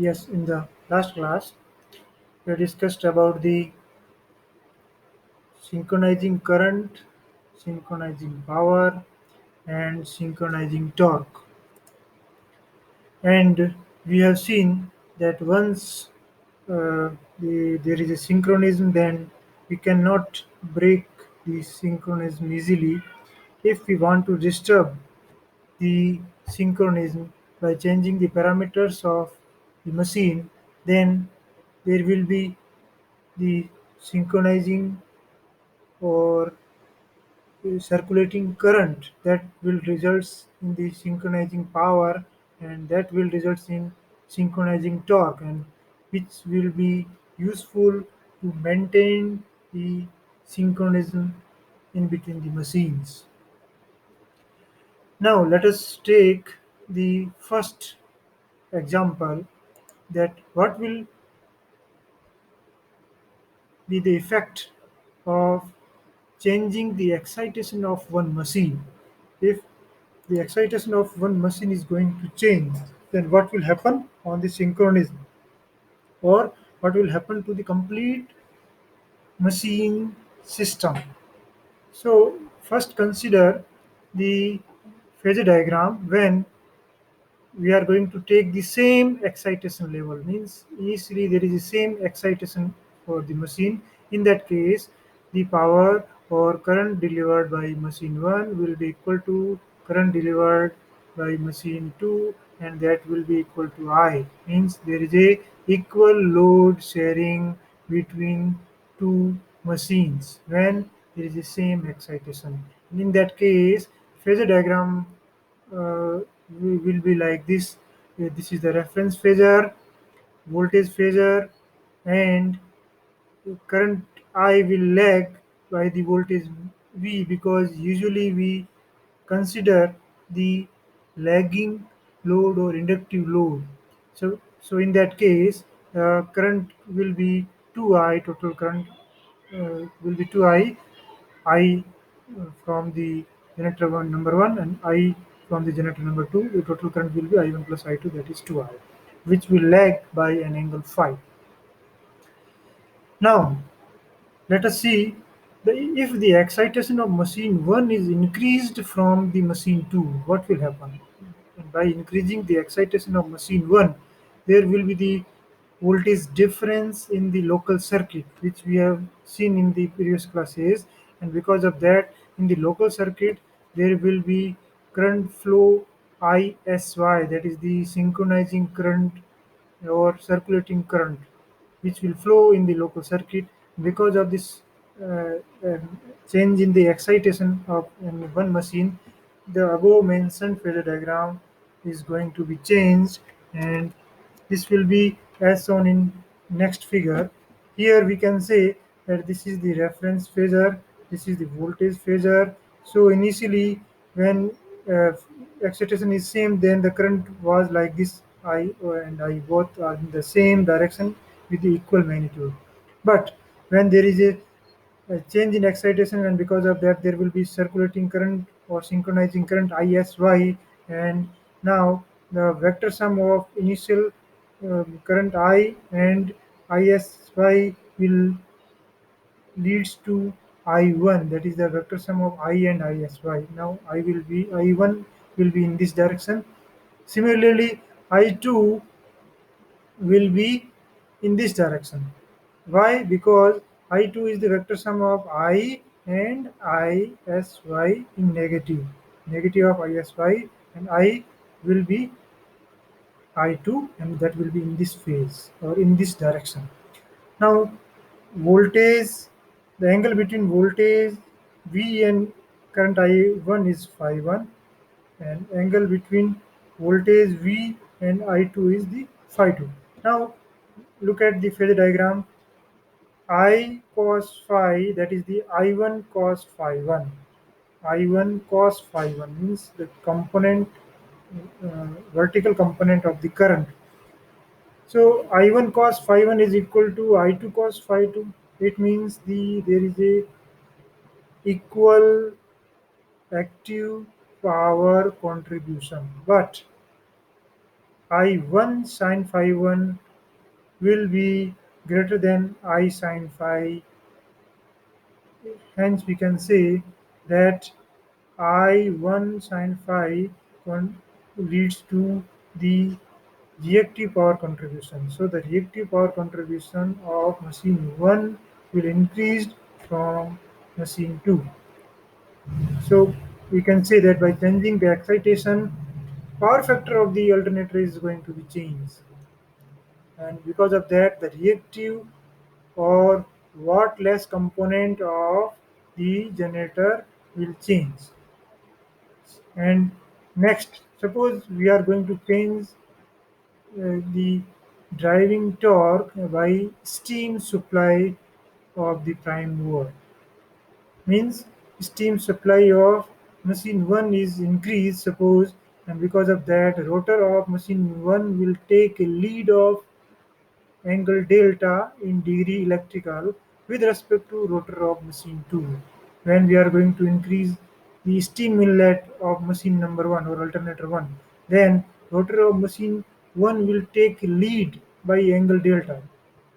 Yes, in the last class, we discussed about the synchronizing current, synchronizing power, and synchronizing torque. And we have seen that once there is a synchronism, then we cannot break the synchronism easily. If we want to disturb the synchronism by changing the parameters of the machine, then there will be the synchronizing or circulating current that will result in the synchronizing power, and that will result in synchronizing torque, and which will be useful to maintain the synchronism in between the machines. Now let us take the first example, that what will be the effect of changing the excitation of one machine. If the excitation of one machine is going to change, then what will happen on the synchronism, or what will happen to the complete machine system? So first consider the phasor diagram when we are going to take the same excitation level, means initially there is the same excitation for the machine. In that case, the power or current delivered by machine 1 will be equal to current delivered by machine 2, and that will be equal to I, means there is a equal load sharing between two machines when there is the same excitation. And in that case, phasor diagram will be like this. This is the reference phasor, voltage phasor, and current I will lag by the voltage V, because usually we consider the lagging load or inductive load. So in that case, current will be 2I, total current will be 2I, I from the generator one number one, and I from the generator number two. The total current will be I1 plus I2, that is 2I, which will lag by an angle phi. Now let us see if the excitation of machine 1 is increased from the machine 2, what will happen? And by increasing the excitation of machine 1, there will be the voltage difference in the local circuit, which we have seen in the previous classes. And because of that, in the local circuit, there will be current flow ISY, that is the synchronizing current or circulating current, which will flow in the local circuit. Because of this change in the excitation of in one machine, the above mentioned phasor diagram is going to be changed, and this will be as shown in next figure. Here we can say that this is the reference phasor, this is the voltage phasor. So initially, when uh, excitation is same, then the current was like this. I and I both are in the same direction with the equal magnitude. But when there is a change in excitation, and because of that there will be circulating current or synchronizing current ISY, and now the vector sum of initial current I and ISY will leads to I1, that is the vector sum of I and ISY. Now I1 will be in this direction. Similarly, I2 will be in this direction. Why? Because I2 is the vector sum of I and ISY in negative. Negative of ISY, and I will be I2, and that will be in this phase or in this direction. Now, voltage, the angle between voltage V and current I1 is phi 1, and angle between voltage V and I2 is the phi 2. Now, look at the phasor diagram. I cos phi, that is the I1 cos phi 1. I1 cos phi 1 means the component, vertical component of the current. So I1 cos phi 1 is equal to I2 cos phi 2. It means there is a equal active power contribution. But I1 sine phi 1 will be greater than I sine phi. Hence, we can say that I1 sine phi leads to the reactive power contribution. So, the reactive power contribution of machine 1 will increase from machine 2. So, we can say that by changing the excitation, power factor of the alternator is going to be changed, and because of that the reactive or watt less component of the generator will change. And next, suppose we are going to change the driving torque by steam supply of the prime mover. Means steam supply of machine 1 is increased, suppose, and because of that rotor of machine 1 will take a lead of angle delta in degree electrical with respect to rotor of machine 2. When we are going to increase the steam inlet of machine number 1 or alternator 1, then rotor of machine 1 will take lead by angle delta.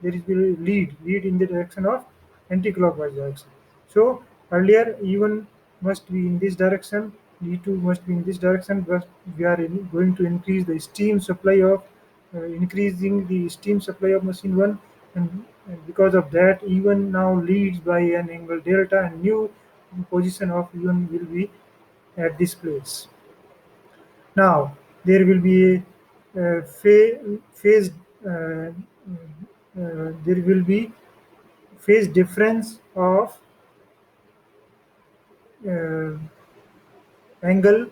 There is will lead in the direction of anti-clockwise direction. So earlier E1 must be in this direction, E2 must be in this direction, but we are going to increase the steam supply of increasing the steam supply of machine 1, and because of that E1 now leads by an angle delta, and new position of E1 will be at this place. Now there will be a phase there will be phase difference of uh, angle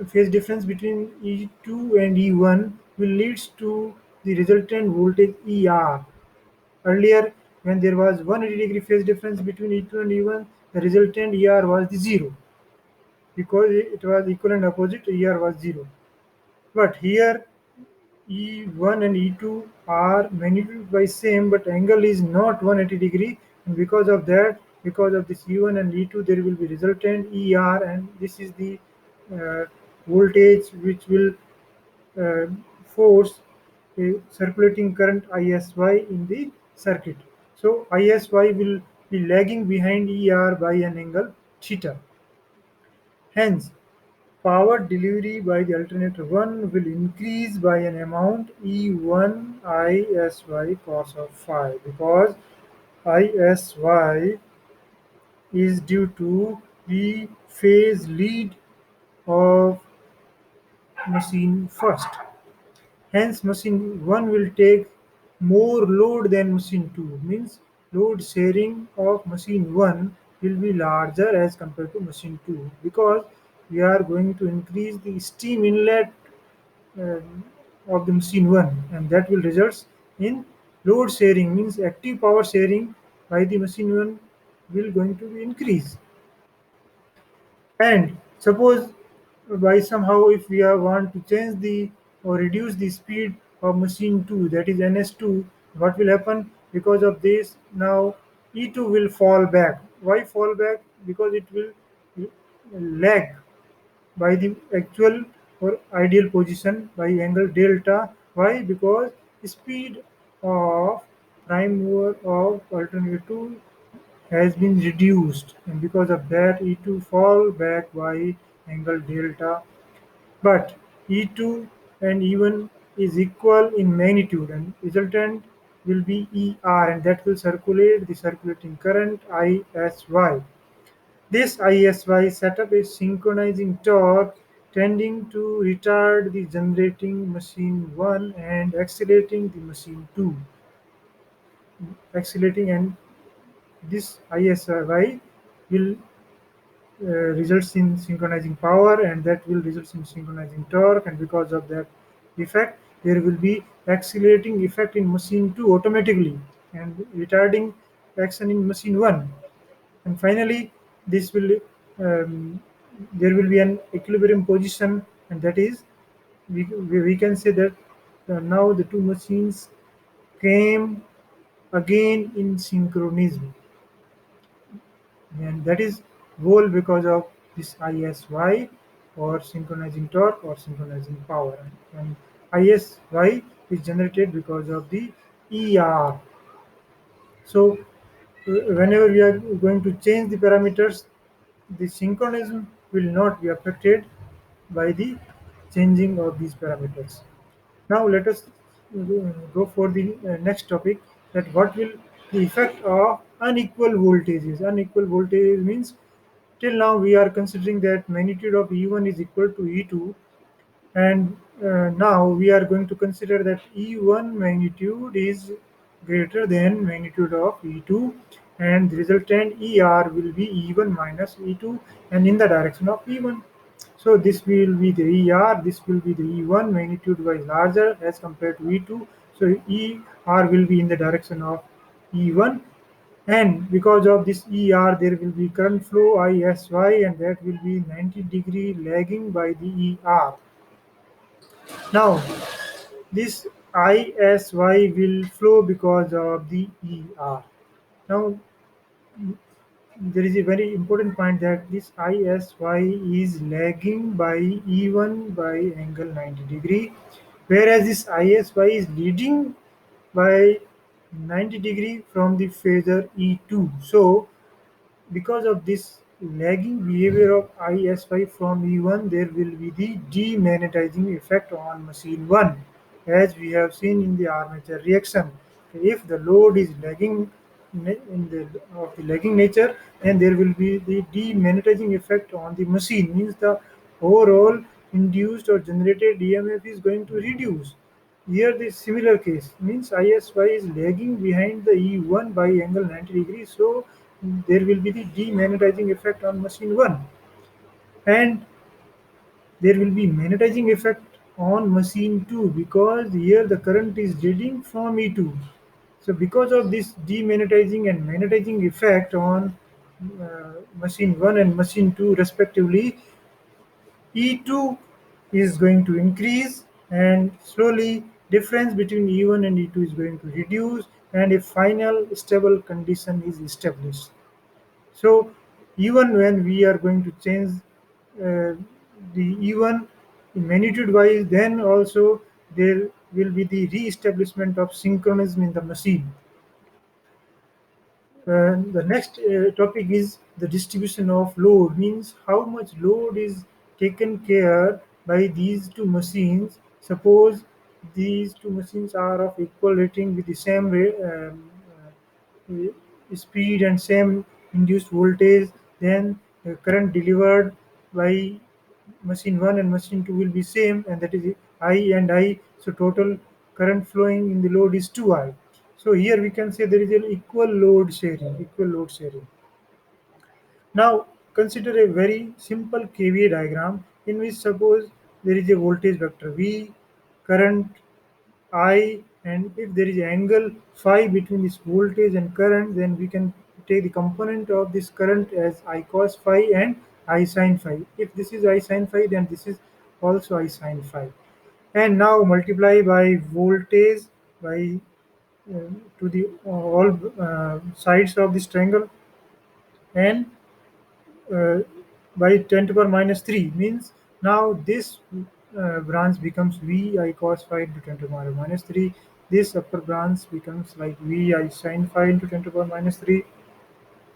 phase difference between E2 and E1 will leads to the resultant voltage ER. Earlier, when there was 180-degree phase difference between E2 and E1, the resultant ER was the zero because it was equal and opposite. ER was zero. But here, E1 and E2 are magnitude by same, but angle is not 180 degree, and because of that, because of this E1 and E2, there will be resultant ER, and this is the uh, voltage which will uh, force a circulating current ISY in the circuit. So ISY will be lagging behind ER by an angle theta. Hence, power delivery by the alternator 1 will increase by an amount E1 ISY cos of phi, because ISY is due to the phase lead of machine first. Hence, machine 1 will take more load than machine 2, means load sharing of machine 1 will be larger as compared to machine 2, because we are going to increase the steam inlet of the machine 1, and that will result in load sharing, means active power sharing by the machine 1 will going to be increased. And suppose by somehow if we are want to change the or reduce the speed of machine 2, that is NS2, what will happen? Because of this, now E2 will fall back. Why fall back? Because it will lag by the actual or ideal position by angle delta. Why? Because speed of prime mover of alternator 2 has been reduced, and because of that E2 fall back by angle delta. But E2 and E1 is equal in magnitude, and resultant will be ER, and that will circulate the circulating current ISY. This ISY set up a synchronizing torque tending to retard the generating machine 1 and accelerating the machine 2. Accelerating, and this ISY will results in synchronizing power, and that will result in synchronizing torque, and because of that effect there will be accelerating effect in machine 2 automatically and retarding action in machine 1. And finally this will there will be an equilibrium position, and that is we can say that now the two machines came again in synchronism, and that is whole because of this ISY or synchronizing torque or synchronizing power. And ISY is generated because of the ER. So whenever we are going to change the parameters, the synchronism will not be affected by the changing of these parameters. Now let us go for the next topic, that what will the effect of unequal voltages. Unequal voltage means till now we are considering that magnitude of E1 is equal to E2, and now we are going to consider that E1 magnitude is greater than magnitude of E2, and the resultant ER will be E1 minus E2 and in the direction of E1. So this will be the ER, this will be the E1 magnitude wise larger as compared to E2. So ER will be in the direction of E1, and because of this ER there will be current flow ISY, and that will be 90-degree lagging by the ER. Now this ISY will flow because of the ER. Now there is a very important point that this ISY is lagging by E1 by angle 90-degree, whereas this ISY is leading by 90-degree from the phasor E2. So because of this lagging behavior of ISY from E1, there will be the demagnetizing effect on machine 1, as we have seen in the armature reaction. If the load is lagging in the of the lagging nature, then there will be the demagnetizing effect on the machine, means the overall induced or generated EMF is going to reduce. Here the similar case means ISY is lagging behind the E1 by angle 90 degrees, so there will be the demagnetizing effect on machine 1, and there will be magnetizing effect on machine 2 because here the current is leading from E2. So because of this demagnetizing and magnetizing effect on machine 1 and machine 2 respectively, E2 is going to increase, and slowly difference between E1 and E2 is going to reduce, and a final stable condition is established. So even when we are going to change the E1 in magnitude wise, then also there will be the re-establishment of synchronism in the machine. The next topic is the distribution of load, means how much load is taken care by these two machines. Suppose these two machines are of equal rating with the same speed and same induced voltage, then the current delivered by machine 1 and machine 2 will be same, and that is I and I. So total current flowing in the load is 2I. So here we can say there is an equal load sharing. Now consider a very simple KVA diagram in which suppose there is a voltage vector V, current I, and if there is angle phi between this voltage and current, then we can take the component of this current as I cos phi and I sin phi. If this is I sin phi, then this is also I sin phi. And now multiply by voltage by to the all sides of this triangle, and uh, by 10 to the power minus 3 means now this branch becomes V I cos phi into 10 to the power minus 3. This upper branch becomes like V I sin phi into 10 to the power minus 3,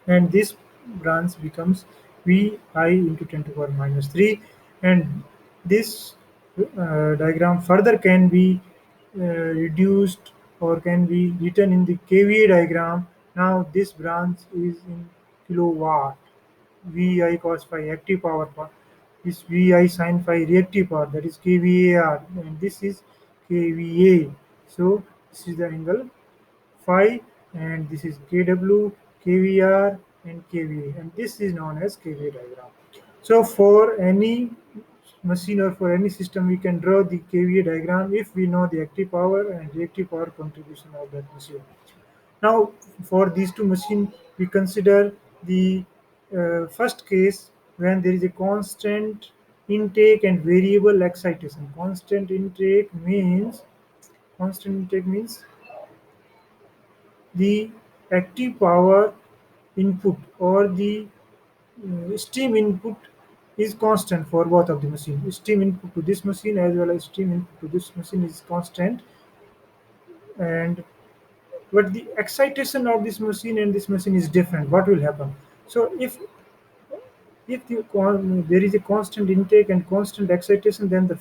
and this branch becomes Vi into 10 to the power minus 3, and this diagram further can be reduced or can be written in the KVA diagram. Now this branch is in kilowatt. Vi cos phi active power part, this Vi sin phi reactive power, that is kVAR, and this is kVA. So this is the angle phi, and this is kW, kVR, and kVA, and this is known as kVA diagram. So for any machine or for any system, we can draw the kVA diagram if we know the active power and reactive power contribution of that machine. Now, for these two machines, we consider the first case when there is a constant intake and variable excitation. Constant intake means the active power input or the steam input is constant for both of the machine. Steam input to this machine as well as steam input to this machine is constant, and but the excitation of this machine and this machine is different. What will happen? So if there is a constant intake and constant excitation, then the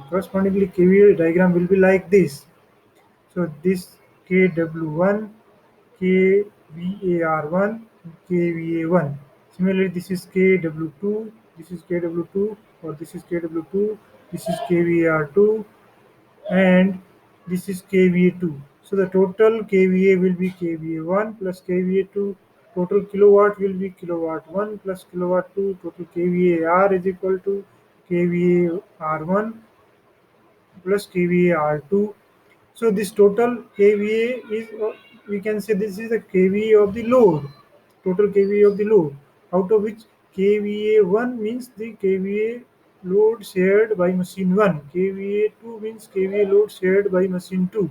correspondingly KVA diagram will be like this. So this KW1, KVAR1, KVA1. Similarly, this is KW2, this is KW2, or this is KW2, this is KVAR2, and this is KVA2. So the total KVA will be KVA1 plus KVA2. Total kilowatt will be kilowatt 1 plus kilowatt 2. Total KVAR is equal to KVAR1 plus KVAR2. So this total KVA is, we can say this is the KVA of the load, total KVA of the load, out of which KVA1 means the KVA load shared by machine 1, KVA2 means KVA load shared by machine 2,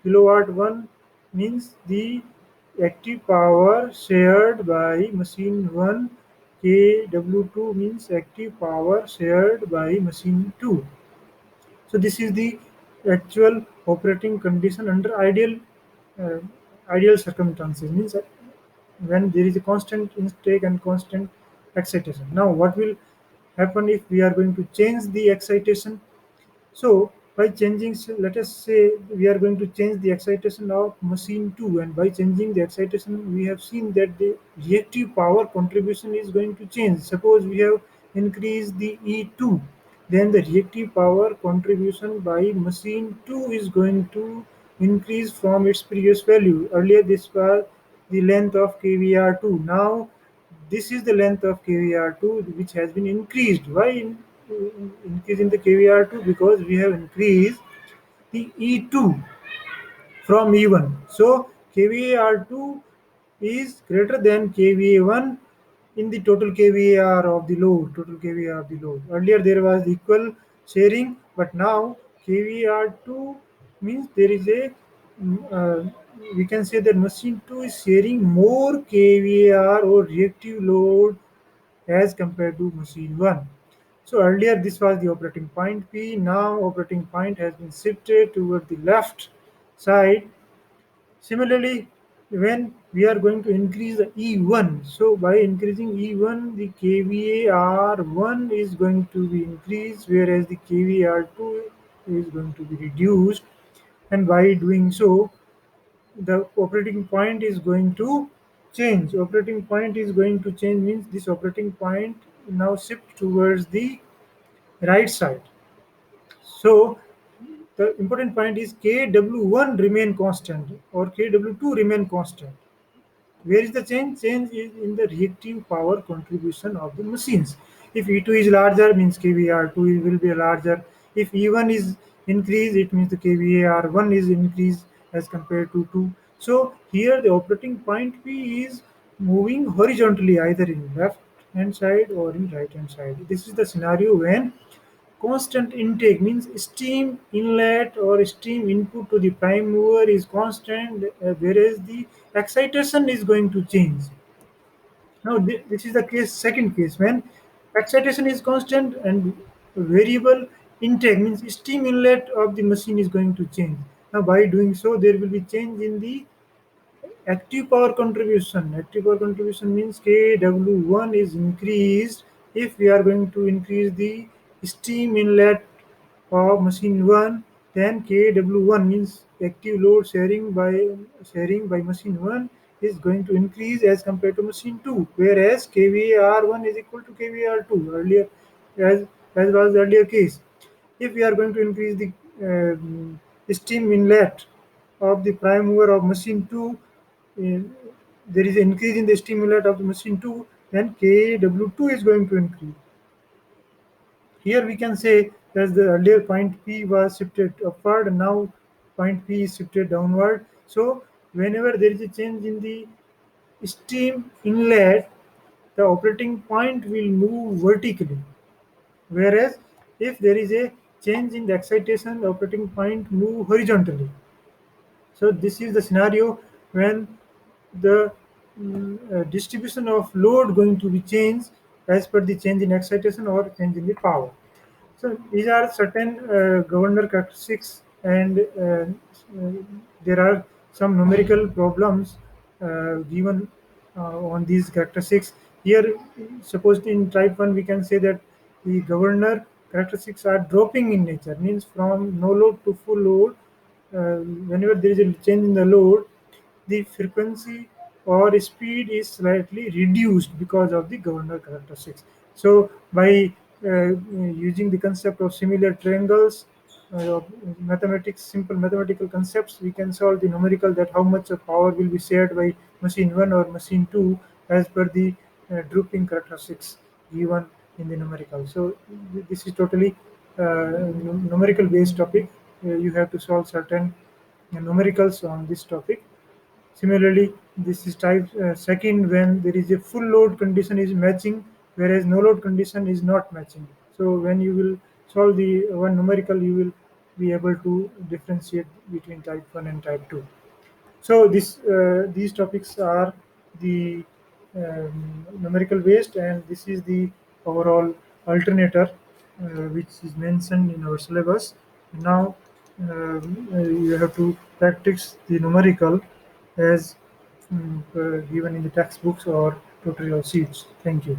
kilowatt 1 means the active power shared by machine 1, KW2 means active power shared by machine 2. So this is the actual operating condition under uh, ideal circumstances. Means when there is a constant intake and constant excitation. Now, what will happen if we are going to change the excitation? So by changing, let us say we are going to change the excitation of machine 2, and by changing the excitation, we have seen that the reactive power contribution is going to change. Suppose we have increased the E2, then the reactive power contribution by machine 2 is going to increase from its previous value. Earlier, this was the length of KVR2. Now this is the length of KVR2 which has been increased. Why increasing the KVR2? Because we have increased the E2 from E1. So KVAR2 is greater than KVA1 in the total KVAR of the load. Total KVAR of the load. Earlier there was equal sharing, but now KVAR2 means there is a we can say that machine 2 is sharing more KVAR or reactive load as compared to machine 1. So earlier this was the operating point P, now operating point has been shifted toward the left side. Similarly, when we are going to increase the E1, so by increasing E1, the KVAR1 is going to be increased, whereas the KVAR2 is going to be reduced. And by doing so, the operating point is going to change. Operating point is going to change means this operating point now shift towards the right side. So the important point is KW1 remain constant or KW2 remain constant. Where is the change? Change is in the reactive power contribution of the machines. If E2 is larger, means KVAR2 will be larger. If E1 is increased, it means the KVAR1 is increased as compared to 2. So here the operating point P is moving horizontally either in left hand side or in right hand side. This is the scenario when constant intake means steam inlet or steam input to the prime mover is constant, whereas the excitation is going to change. Now, this is the case, second case, when excitation is constant and variable intake means steam inlet of the machine is going to change. Now, by doing so, there will be change in the active power contribution. Active power contribution means KW1 is increased if we are going to increase the steam inlet of machine 1, then KW1 means active load sharing by machine 1 is going to increase as compared to machine 2, whereas KVAR1 is equal to KVAR2 earlier, as as was the earlier case. If we are going to increase the steam inlet of the prime mover of machine 2, uh, there is an increase in the steam inlet of the machine 2, then KW2 is going to increase. Here we can say that the earlier point P was shifted upward and now point P is shifted downward. So whenever there is a change in the steam inlet, the operating point will move vertically. Whereas if there is a change in the excitation, the operating point move horizontally. So this is the scenario when the distribution of load going to be changed. as per the change in excitation or change in the power. So these are certain governor characteristics, and there are some numerical problems given on these characteristics. Here, suppose in type 1, we can say that the governor characteristics are dropping in nature, means from no load to full load. Whenever there is a change in the load, the frequency or speed is slightly reduced because of the governor characteristics. So by using the concept of similar triangles, mathematics, simple mathematical concepts, we can solve the numerical, that how much of power will be shared by machine 1 or machine 2 as per the drooping characteristics given in the numerical. So this is totally numerical based topic. You have to solve certain numericals on this topic. Similarly, this is type second, when there is a full load condition is matching, whereas no load condition is not matching. So when you will solve the one numerical, you will be able to differentiate between type 1 and type 2. So these topics are the numerical based, and this is the overall alternator which is mentioned in our syllabus. Now you have to practice the numerical as given in the textbooks or tutorial sheets. Thank you.